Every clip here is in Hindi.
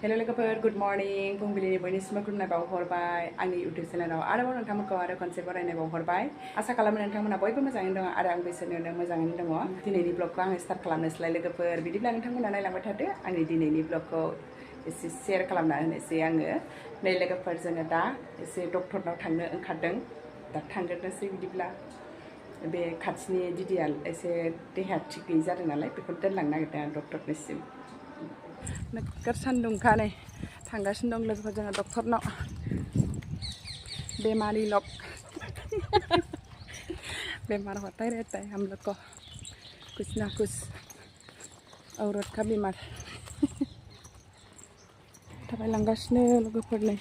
हेलो लोगोफोर गुड मर्निं फुंबिलिनि बयनिसिमबो खुलुमनाय बावहरबाय आंनि इउटुब चेनेलाव आरोबाव नोंथांमोनखौ आरो खनसे बरायनाय बावहरबाय आसा खालामो नोंथांमोना बयबो मोजाङैनो दङ आरो आंबो इसोरनि मोजाङैनो दङ दिनैनि ब्लगखौ आङो स्टार्ट खालामनोसैलाय लोगोफोर बिदिब्ला नोंथांमोना नायलांबाय थादो आंनि दिनैनि ब्लगखौ एसे शेयार खालामना होनोसै आङो नै लोगोफोर जोङो दा एसे डक्टरनाव थांनो ओंखारदों दा थांग्रोनोसै बिदिब्ला बे खाथिनि दिदिया एसे देहाया थिग गैयि जादों नालाय बेखौ दोनलांनो नागिरदों आं डक्टरनिसिम नोगोर सान्दुंखा नै थांगासिनो दं लोगोफोर जोङो डक्टरनाव बेमारी लोग बेमार होता ही रहता है हम लोग को कुछ ना कुछ औरत का बीमार थाबायलांगासिनो लोगोफोर नै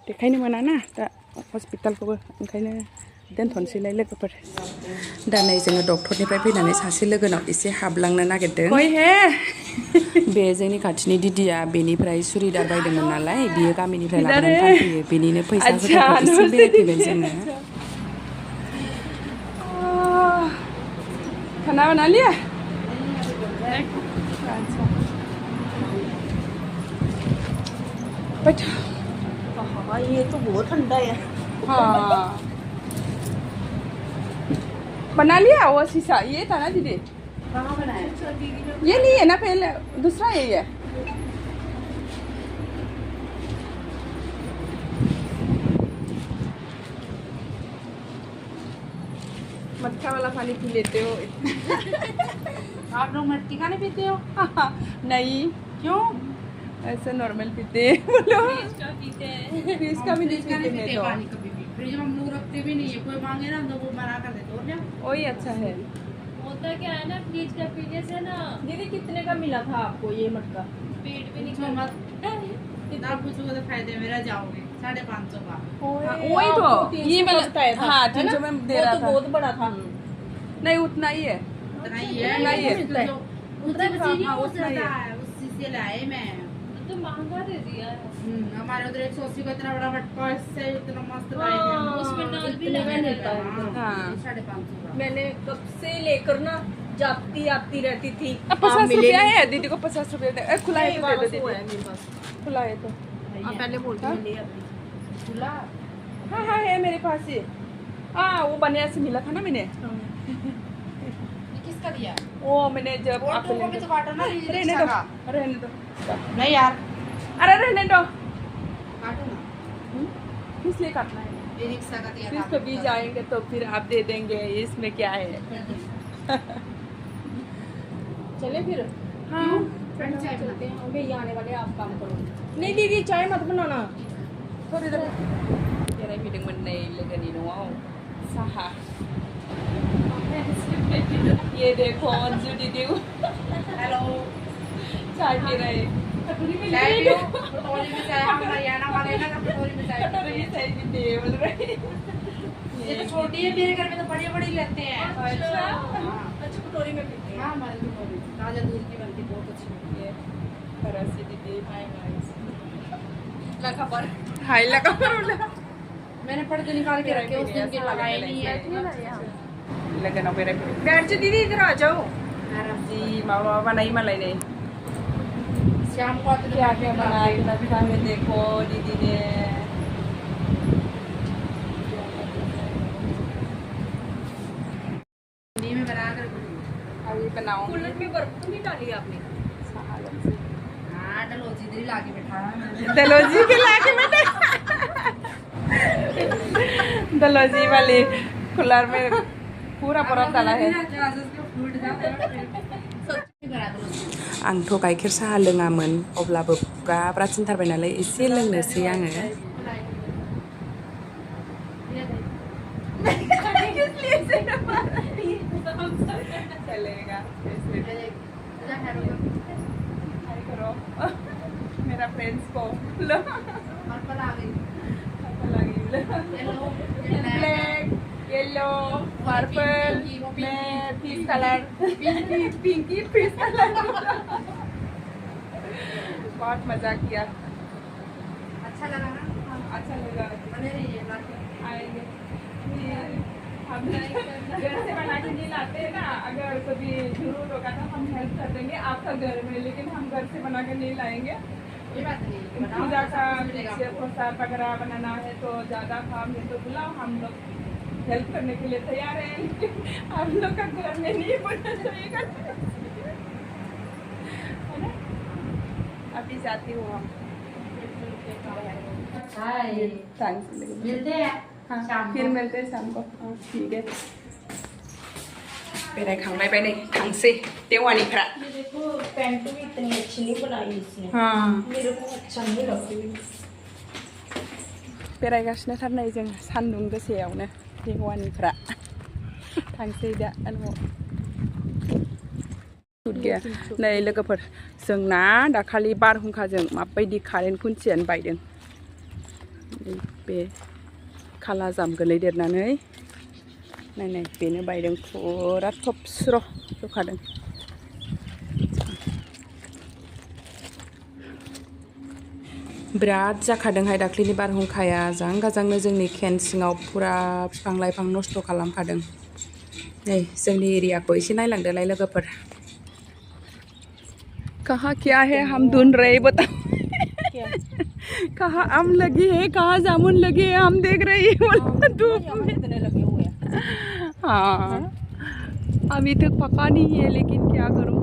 देखायनो मोना ना दा हस्पिटालखौबो ओंखायनो दोनथ'नोसैलाय लोगोफोर दा नै जोङो डक्टरनिफ्राय फैनानै सासे लोगोनाव एसे हाबलांनो नागिरदों बे जोंनि खाथिनि दिदिया बेनिफ्राय सुरिदार बायदोंमोन नालाय बियो गामिनिफ्राय लाबोनानै फानफैयो बेनिनो फैसाफोरखौ एसे बेरायफैबाय जोङो खाना बना लिया अच्छा बैठो हाँ ये तो बहुत ठंडा है हाँ बना लिया वो शीशा ये था ना दीदी कहाँ बनाया ये नहीं है ना पहले दूसरा यही है मटका वाला पानी पी लेते हो आप लोग मट्टी का नहीं पीते हो नहीं क्यों ऐसे नॉर्मल पीते हैं बोलो पीते हैं फ्रिज का भी नहीं पीते हैं तो पानी कभी भी फ्रिज में हम लोग रखते भी नहीं है कोई मांगे ना तो वो मना कर देते हो क्या वही अच्छा है होता क्या है ना फ्रिज का पीने से ना दीदी कितने का मिला था आपको ये मटका पेट भी नहीं पूछो मत इतना पूछोगे तो फायदे मेरा जाओगे 550 का वही तो ये वाला हाँ 300 में दे रहा था बहुत बड़ा था नहीं उतना ही है उतना ही है उतना ही है उतना हाँ, उतना ही है। उसी से लाए मैं तो महंगा दे दिया है हमारे उधर 180 का इतना बड़ा मटका इससे इतना मस्त उसमें नाल भी लगा रहता है। हाँ। 550 का मैंने कब से लेकर ना जाती आती रहती थी। अब 50 रुपया है दीदी को 50 रुपया दे खुला है तो दे दो वो है दीदी मेरे पास। खुला है तो हाँ पहले बोलती हाँ? मैं ले आती। खुला हाँ हाँ है मेरे पास ही हाँ वो बनिया से मिला था ना मैंने ये किसका दिया वो मैंने जब और आपको तुमको भी तो काटो ना रहने रिक्शा दो का रहने दो नहीं यार अरे रहने दो काटो ना किस लिए काटना है ये रिक्शा का दिया फिर था कभी जाएंगे तो फिर आप दे देंगे इसमें क्या है चले फिर हाँ चलते हैं भैया आने वाले आप काम करो। नहीं दीदी चाय मत बनाना। थोड़ी देर ये मीटिंग में नहीं लगनी नो साहा ये देखो अंजू दीदी हेलो चाय पी रहे चाय पियो कटोरी में चाय हम हरियाणा वाले ना कटोरी में चाय पीते हैं चाय पीते हैं बोल रहे ये तो छोटी है मेरे घर में तो बड़ी बड़ी लेते हैं अच्छा अच्छा कटोरी में पीते हैं। हाँ हमारे कटोरी ताजा दूध की बनती बहुत अच्छी ये तरसी दीदी लगा पर हाय लगा पर मैंने पर्दे निकाल के रखे उस दिन के लगाए नहीं है लगन हो मेरे बैठ जाओ दीदी इधर आ जाओ जी मामा बाबा नहीं मलाई नहीं शाम को आते क्या क्या बनाया रखा है देखो दीदी ने नी में बना कर अभी बनाऊं कूलर में बर्फ तो नहीं डाली आपने? हाँ डलोजी इधर ही लाके बैठा है दलोजी के लाके बैठे दलोजी वाली कूलर में पूरा बर्फ डाला है आंथ' गाइखेर साहा लोङामोन अब्लाबो गाब्रा थिनथारबाय नालाय एसे लोंनोसै आङो मेरा फ्रेंड्स को ब्लैक येलो पर्पल में peach colour pinky peach colour बहुत मजा किया अच्छा लगा ना अच्छा लगा बने रहिए लाके आएंगे हम घर से बना के नहीं लाते ना अगर कभी जरूरत होगा तो हम हेल्प कर देंगे आपका घर में लेकिन हम घर से बना के नहीं लाएंगे कोई बात नहीं बनाओ पूजा का मिलेगा सेब प्रसाद वगैरह बनाना है तो ज़्यादा काम है तो बुलाओ, हम लोग हेल्प करने के लिए तैयार हैं। हम लोग का घर में नहीं बना जाएगा, है ना? अभी जाती हूँ हम। हाय थैंक्स। मिलते हैं हाँ शाम फिर को। मिलते हैं शाम को। हाँ ठीक है। बेरायखांबाय नै थांसै देवानिफ्रा। ये देखो पैंट भी इतनी अच्छी नहीं बनाई इसने, हाँ मेरे को अच्छा नहीं लगा। बेरायगासिनो थार नै जों सान्दुं गोसायावनो देवानिफ्रा। थांसै दा न'आव। सुट गैया नै लोगोफोर, जोंना दाखालि बारहुंखाजों माबायदि कारेन्ट खुन्थियानो बायदों। बे खाला जाम गोलैदेरनानै नाय बेनो बायदों, फुरा थबस्र' जखादों। बिराद जाखादोंहाय दाख्लैनि बारहुंखाया, जां गाजांनो जोंनि केन सिङाव फुरा बिफां लाइफां नस्थ' खालामखादों। नै जोंनि एरियाखौ एसे नायलांदोलाय लोगोफोर। कहाँ क्या है हम ढूंढ रहे हैं, बताओ। कहाँ आम लगी है, कहाँ जामुन लगे है, हम देख रहे हैं धूप में। इतने लगे हुए हैं। हाँ अभी तक पका नहीं है, लेकिन क्या करूँ।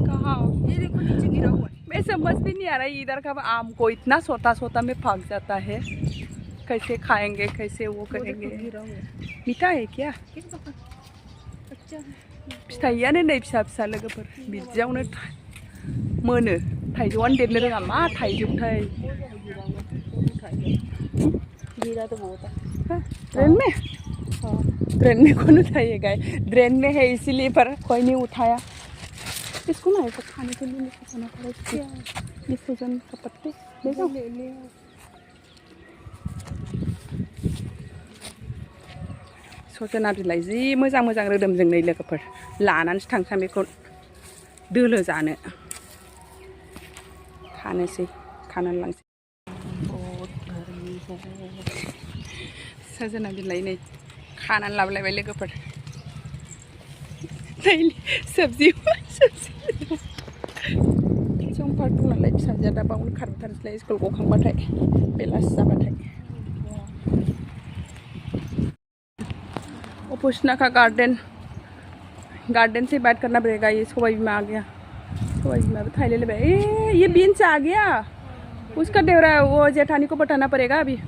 कहाँ ये देखो नीचे गिरा हुआ है। मैं समझ भी नहीं आ रहा है, इधर का आम को इतना सोता सोता में पक जाता है, कैसे खाएंगे, कैसे वो करेंगे। मीठा है क्या? फिथाइयानो नै फिसा फिसा लोगोफोर, बिदियावनो मोनो। थाइजौआनो देरनो रोङा, मा थाइजौथाय। गिरा तो बहुत है। ड्रेन में? हाँ ड्रेन में कौन उठाएगा? ड्रेन में है इसीलिए, पर कोई नहीं उठाया। इसको ना ऐसा खाने के लिए लेके जाना पड़ेगा। ये सूजन का पत्ते ले जाओ। सजना बिलाइ जि मोजां मोजां रोदोमजों नै लोगोफोर, लानानैसो थांसां बेखौ दोलो जानो। खानोसै, खानानै लांसै। सजना बिलाइ नै खानानै लाबोलायबाय लोगोफोर। सब्जी समफोर दंनालाय फिसाजोआ दा बावनो खारबोथारसैलाय स्कुल गखांबाथाय, बेलासि जाबाथाय। उपोषणा का गार्डन से बात करना पड़ेगा। ये सबाई बिमा आ गया, सबाई बिमा भी थाई ले ले। ये बीन्स आ गया, उसका देवरा वो जेठानी को बताना पड़ेगा अभी।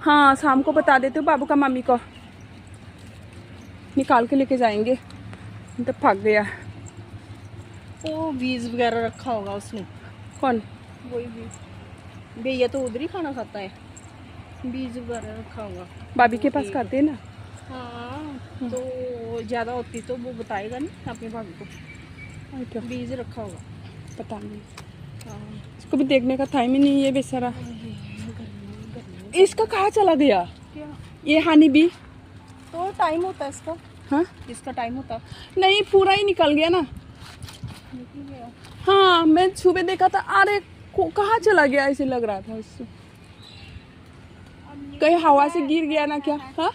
हाँ शाम को बता देते हो बाबू का मम्मी को, निकाल के लेके जाएंगे। तो पक गया। वो बीज वगैरह रखा होगा उसने। कौन? वही बीज, भैया तो उधर ही खाना खाता है, बीज वगैरह रखा होगा। भाभी के पास खाते हैं ना। हाँ तो ज़्यादा होती तो वो बताएगा नहीं अपने भाभी को, अच्छा बीज रखा होगा। पता नहीं, हाँ इसको भी देखने का टाइम ही नहीं है बेचारा। इसका कहाँ चला गया क्या ये हनी बी? तो टाइम होता है इसका, हाँ इसका टाइम होता है। नहीं पूरा ही निकल गया ना। निकल गया। हाँ मैं सुबह देखा था, अरे कहाँ चला गया ऐसे लग रहा था उससे, कहीं हवा से गिर गया ना क्या? हाँ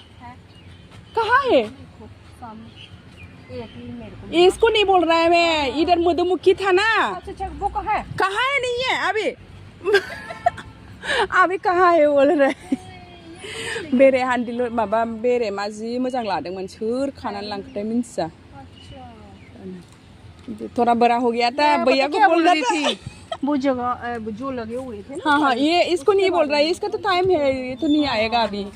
कहाँ है? देखो सामने एक ही मेरे को। इसको नहीं बोल रहा है मैं, इधर मधुमुखी था ना। अच्छा वो कहाँ है? कहाँ है? नहीं है अभी। अभी कहाँ है बोल रहे। बेरे हान्दिल माबा बेरे मा जि मोजां लादोंमोन, सोर खानानै लांखोथाय मिन्थिया। थोड़ा बड़ा हो गया था, भैया को बोल रही थी वो जगह जो लगे हुए थे ना। हाँ हाँ ये इसको नहीं बोल रहा है, इसका तो टाइम है, ये तो नहीं आएगा अभी।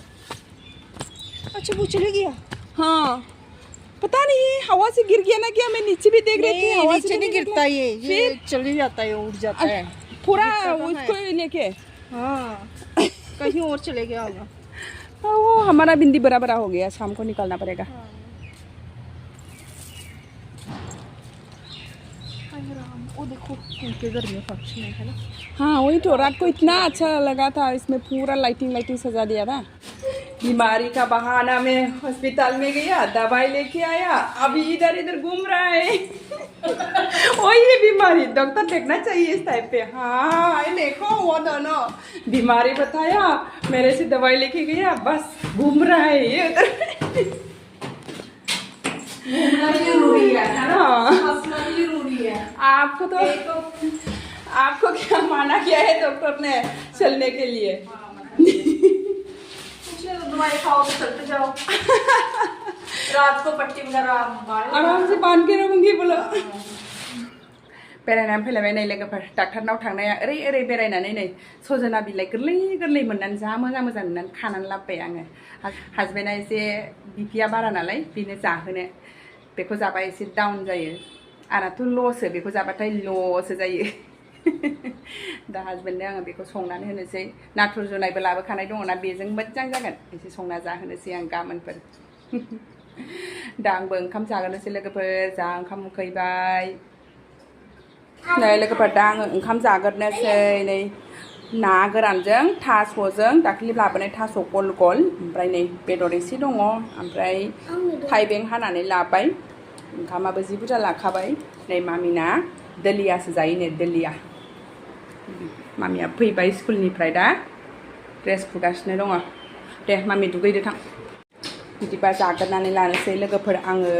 अच्छा वो चले गया। हाँ पता नहीं हवा से गिर गया ना क्या, मैं नीचे भी देख रही थी। हवा नीचे से नहीं गिरता ये चले जाता है, उड़ जाता है पूरा उसको लेके। हाँ कहीं और चले गया होगा। हाँ वो हमारा भिंडी बड़ा बड़ा हो गया, शाम को निकालना पड़ेगा। वो देखो उनके घर में फंक्शन है ना। हाँ वही तो, रात को इतना अच्छा लगा था, इसमें पूरा लाइटिंग सजा दिया था। बीमारी का बहाना में हॉस्पिटल में गया, दवाई लेके आया, अभी इधर इधर घूम रहा है। वही है बीमारी, डॉक्टर देखना चाहिए इस टाइप पे। हाँ ये देखो वो दोनों बीमारी बताया, मेरे से दवाई लेके गया, बस घूम रहा है ये उधर। जरूरी है ना, हाँ हंसना भी जरूरी है। आपको तो आपको क्या माना गया है डॉक्टर ने चलने के लिए दवाई खाओ तो चलते जाओ रात को पट्टी वगैरह आराम से बांध के रहूंगी बोलो बेरायनानै फैलायबाय नै लोगोफोर डाक्टारनाव थांनाया ओरै बेरायनानै नै सजना बिलाइ गोरलै मोननानै जा मोजां नुनानै खानानै लाबोबाय आङो हासबेन्डआ एसे बिपिया बारा नालाय बेनो जाहोनो बेखौ जाबा एसे डाउन जायो आंनाथ' ल'सो बेखौ जाबाथाय ल'सो जायो दा हासबेन्डनो आङो बेखौ संनानै होनोसै नाथुर जुनायबो लाबोखानाय दङना बेजों मोजां जागोन एसे संना जाहोनोसै आं गाबोनफोर दा आंबो ओंखाम जागोनोसै लोगोफोर जा ओंखाम उखैबाय नै लोगोफोर दा आङो ओंखाम जागोरनोसै नै ना गोरानजों थास'जों दाख्लि लाबोनाय थास' गल ओमफ्राय नै बेदर एसे दङ ओमफ्राय थाइबें हानानै लाबाय ओंखामाबो जि बुरजा लाखाबाय नै मामिना दलियासो जायो नै दलिया मामिया फैबाय स्कुलनिफ्राय दा ड्रेस फुगासिनो दङ दे मामि दुगैदो थां बिदिबा जागोरनानै लानोसै लोगोफोर आङो